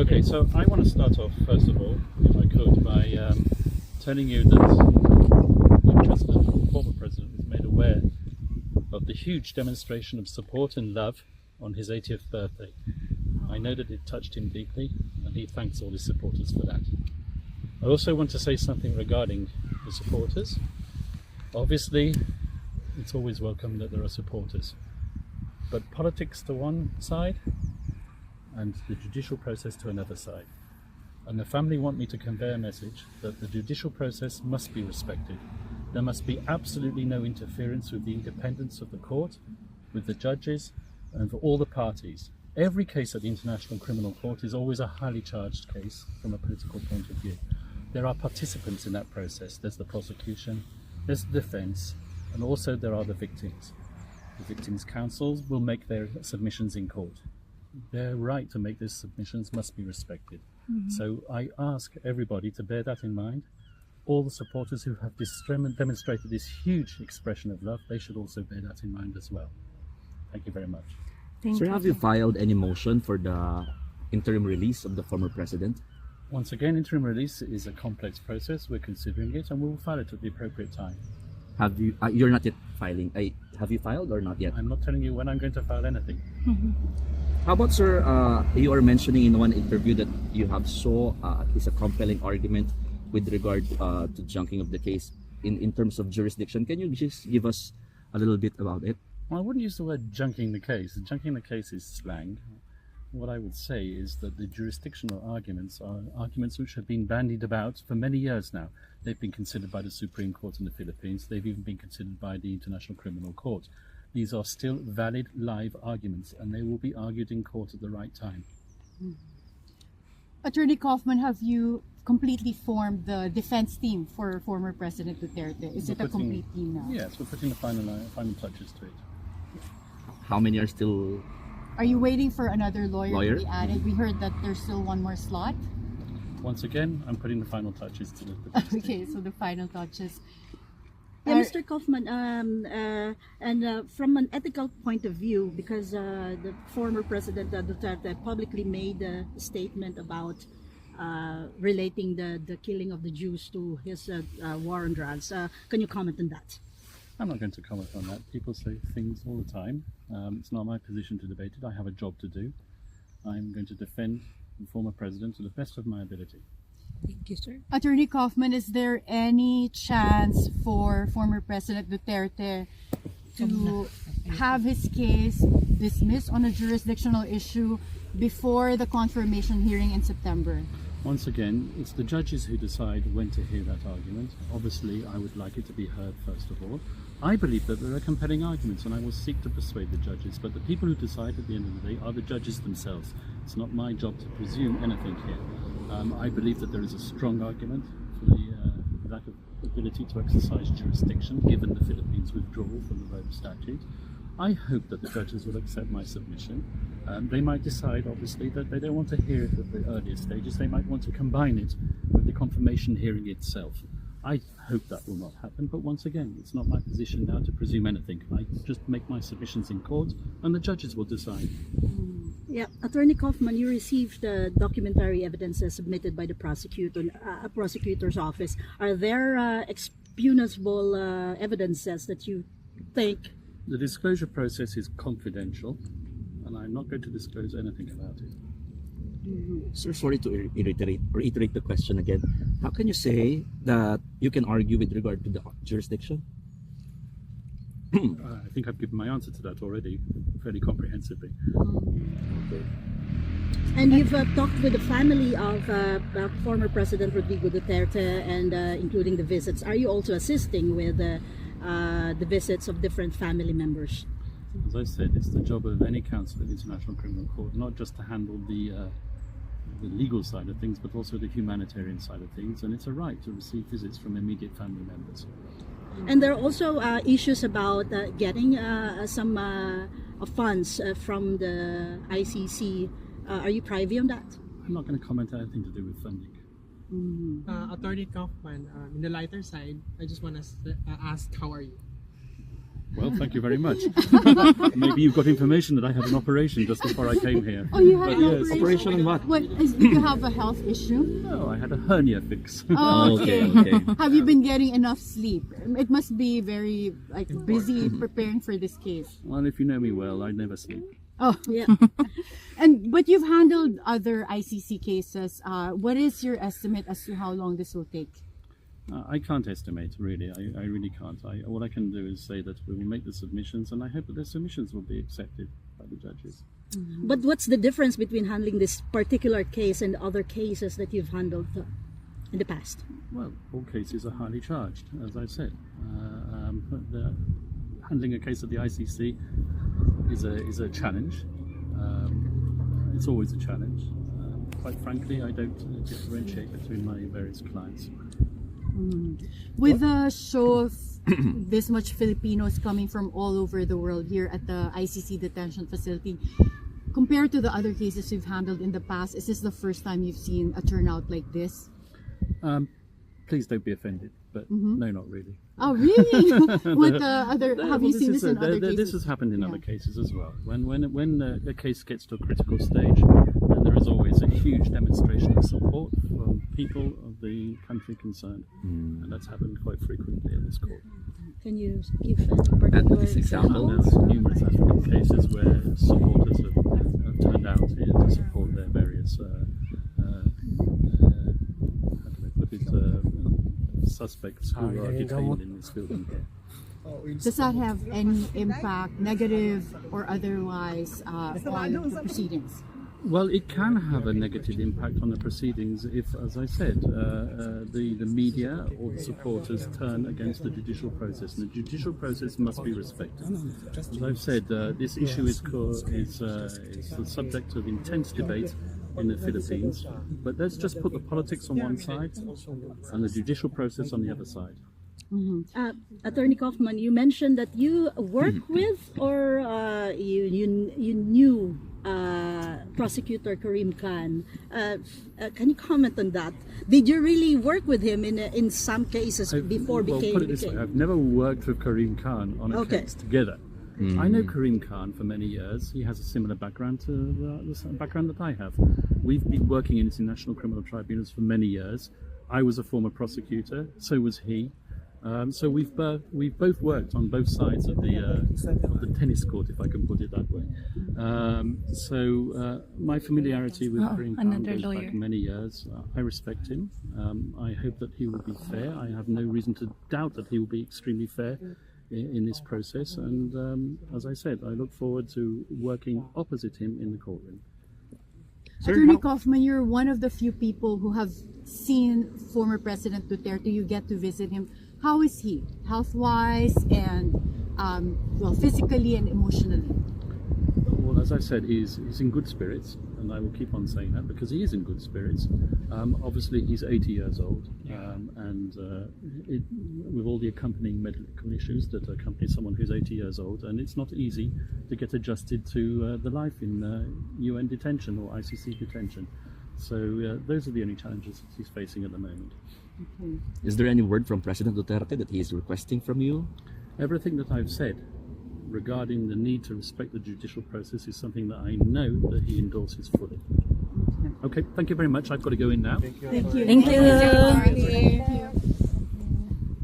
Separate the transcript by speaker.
Speaker 1: Okay, so I want to start off, first of all, if I could, by telling you that the former president was made aware of the huge demonstration of support and love on his 80th birthday. I know that it touched him deeply, and he thanks all his supporters for that. I also want to say something regarding the supporters. Obviously, it's always welcome that there are supporters, but politics to one side and the judicial process to another side. And the family want me to convey a message that the judicial process must be respected. There must be absolutely no interference with the independence of the court, with the judges, and for all the parties. Every case at the International Criminal Court is always a highly charged case from a political point of view. There are participants in that process. There's the prosecution, there's the defense, and also there are the victims. The victims' counsels will make their submissions in court. Their right to make these submissions must be respected. So I ask everybody to bear that in mind. All the supporters who have demonstrated this huge expression of love, they should also bear that in mind as well. Thank you very much.
Speaker 2: Sir, have you filed any motion for the interim release of the former president?
Speaker 1: Once again, interim release is a complex process. We're considering it, and we will file it at the appropriate time.
Speaker 2: Have you? You're not yet filing. Have you filed or not yet?
Speaker 1: I'm not telling you when I'm going to file anything.
Speaker 2: How about, sir, you were mentioning in one interview that you have saw is a compelling argument with regard to junking of the case in terms of jurisdiction. Can you just give us a little bit about it?
Speaker 1: Well, I wouldn't use the word junking the case. Junking the case is slang. What I would say is that the jurisdictional arguments are arguments which have been bandied about for many years now. They've been considered by the Supreme Court in the Philippines. They've even been considered by the International Criminal Court. These are still valid, live arguments, and they will be argued in court at the right time.
Speaker 3: Attorney Kaufman, have you completely formed the defense team for former President Duterte? Is it a complete team now?
Speaker 1: Yes, we're putting the final touches to it.
Speaker 2: How many are still?
Speaker 3: Are you waiting for another lawyer to be added? We heard that there's still one more slot.
Speaker 1: Once again, I'm putting the final touches to the defense team.
Speaker 3: Okay, so the final touches.
Speaker 4: Yeah, Mr. Kaufman, from an ethical point of view, because the former President Duterte publicly made a statement about relating the killing of the Jews to his war on drugs. Can you comment on that?
Speaker 1: I'm not going to comment on that. People say things all the time. It's not my position to debate it. I have a job to do. I'm going to defend the former president to the best of my ability.
Speaker 4: Thank you, sir.
Speaker 3: Attorney Kaufman, is there any chance for former President Duterte to have his case dismissed on a jurisdictional issue before the confirmation hearing in September?
Speaker 1: Once again, it's the judges who decide when to hear that argument. Obviously, I would like it to be heard first of all. I believe that there are compelling arguments, and I will seek to persuade the judges, but the people who decide at the end of the day are the judges themselves. It's not my job to presume anything here. I believe that there is a strong argument for the lack of ability to exercise jurisdiction given the Philippines' withdrawal from the Rome Statute. I hope that the judges will accept my submission. They might decide, obviously, that they don't want to hear it at the earlier stages. They might want to combine it with the confirmation hearing itself. I hope that will not happen, but once again, it's not my position now to presume anything. I just make my submissions in court, and the judges will decide.
Speaker 4: Yeah, Attorney Kaufman, you received documentary evidences submitted by the prosecutor's office. Are there expunable evidences that you think?
Speaker 1: The disclosure process is confidential, and I'm not going to disclose anything about it.
Speaker 2: Sir, sorry to reiterate the question again. How can you say that you can argue with regard to the jurisdiction?
Speaker 1: I think I've given my answer to that already, fairly comprehensively.
Speaker 2: Okay.
Speaker 4: And you've talked with the family of former President Rodrigo Duterte, and including the visits. Are you also assisting with the visits of different family members?
Speaker 1: As I said, it's the job of any counsel at the International Criminal Court not just to handle the legal side of things, but also the humanitarian side of things, and it's a right to receive visits from immediate family members.
Speaker 4: And there are also issues about getting some funds from the ICC. Are you privy on that?
Speaker 1: I'm not going to comment on anything to do with funding.
Speaker 5: Attorney Kaufman, in the lighter side, I just want to ask, how are you?
Speaker 1: Well, thank you very much. Maybe you've got information that I had an operation just before I came here.
Speaker 3: Oh, you had
Speaker 1: But
Speaker 3: an
Speaker 1: yes.
Speaker 2: Operation on what?
Speaker 3: Did you have a health issue?
Speaker 1: No, I had a hernia fix.
Speaker 3: Oh,
Speaker 2: Okay,
Speaker 3: okay.
Speaker 2: okay.
Speaker 3: Have you been getting enough sleep? It must be very busy preparing for this case.
Speaker 1: Well, if you know me well, I never sleep.
Speaker 3: Oh,
Speaker 4: Yeah.
Speaker 3: but you've handled other ICC cases. What is your estimate as to how long this will take?
Speaker 1: I can't estimate, really. I really can't. All I can do is say that we will make the submissions, and I hope that the submissions will be accepted by the judges.
Speaker 4: But what's the difference between handling this particular case and other cases that you've handled in the past?
Speaker 1: Well, all cases are highly charged, as I said. Handling a case at the ICC is a challenge. It's always a challenge. Quite frankly, I don't differentiate between my various clients.
Speaker 3: With a show of this much Filipinos coming from all over the world here at the ICC detention facility, compared to the other cases you've handled in the past, is this the first time you've seen a turnout like this?
Speaker 1: Please don't be offended, but no, not really.
Speaker 3: Oh, really? With the other, have you
Speaker 1: Well,
Speaker 3: seen this in other cases?
Speaker 1: This has happened in
Speaker 3: Yeah.
Speaker 1: other cases as well. When a case gets to a critical stage, then there is always a huge demonstration of support from people of the country concerned, and that's happened quite frequently in this court.
Speaker 4: Can you give a particular
Speaker 2: this example?
Speaker 1: And there's numerous African cases where supporters have turned out here to support their various suspects who are detained in this building here.
Speaker 3: Does that have any impact, negative or otherwise, on the proceedings?
Speaker 1: Well, it can have a negative impact on the proceedings if, as I said, the media or the supporters turn against the judicial process, and the judicial process must be respected. As I've said, this issue is the subject of intense debate in the Philippines, but let's just put the politics on one side and the judicial process on the other side.
Speaker 4: Attorney Kaufman, you mentioned that you work with or you knew prosecutor Karim Khan. Can you comment on that? Did you really work with him in some cases before
Speaker 1: Well,
Speaker 4: became?
Speaker 1: put it this way, I've never worked with Karim Khan on a case together. I know Karim Khan for many years. He has a similar background to the background that I have. We've been working in international criminal tribunals for many years. I was a former prosecutor, so was he. So we've both worked on both sides of the tennis court, if I can put it that way. My familiarity with Karim Khan goes back many years. I respect him. I hope that he will be fair. I have no reason to doubt that he will be extremely fair in this process. And as I said, I look forward to working opposite him in the courtroom.
Speaker 3: Attorney Kaufman, you're one of the few people who have seen former President Duterte. You get to visit him. How is he, health-wise and physically and emotionally?
Speaker 1: Well, as I said, he's in good spirits, and I will keep on saying that because he is in good spirits. Obviously, he's 80 years old, and with all the accompanying medical issues that accompany someone who's 80 years old, and it's not easy to get adjusted to the life in UN detention or ICC detention. So those are the only challenges that he's facing at the moment.
Speaker 3: Okay.
Speaker 2: Is there any word from President Duterte that he is requesting from you?
Speaker 1: Everything that I've said regarding the need to respect the judicial process is something that I know that he endorses fully. Okay, thank you very much. I've got to go in now.
Speaker 3: Thank you.
Speaker 5: Thank you.
Speaker 3: Thank you.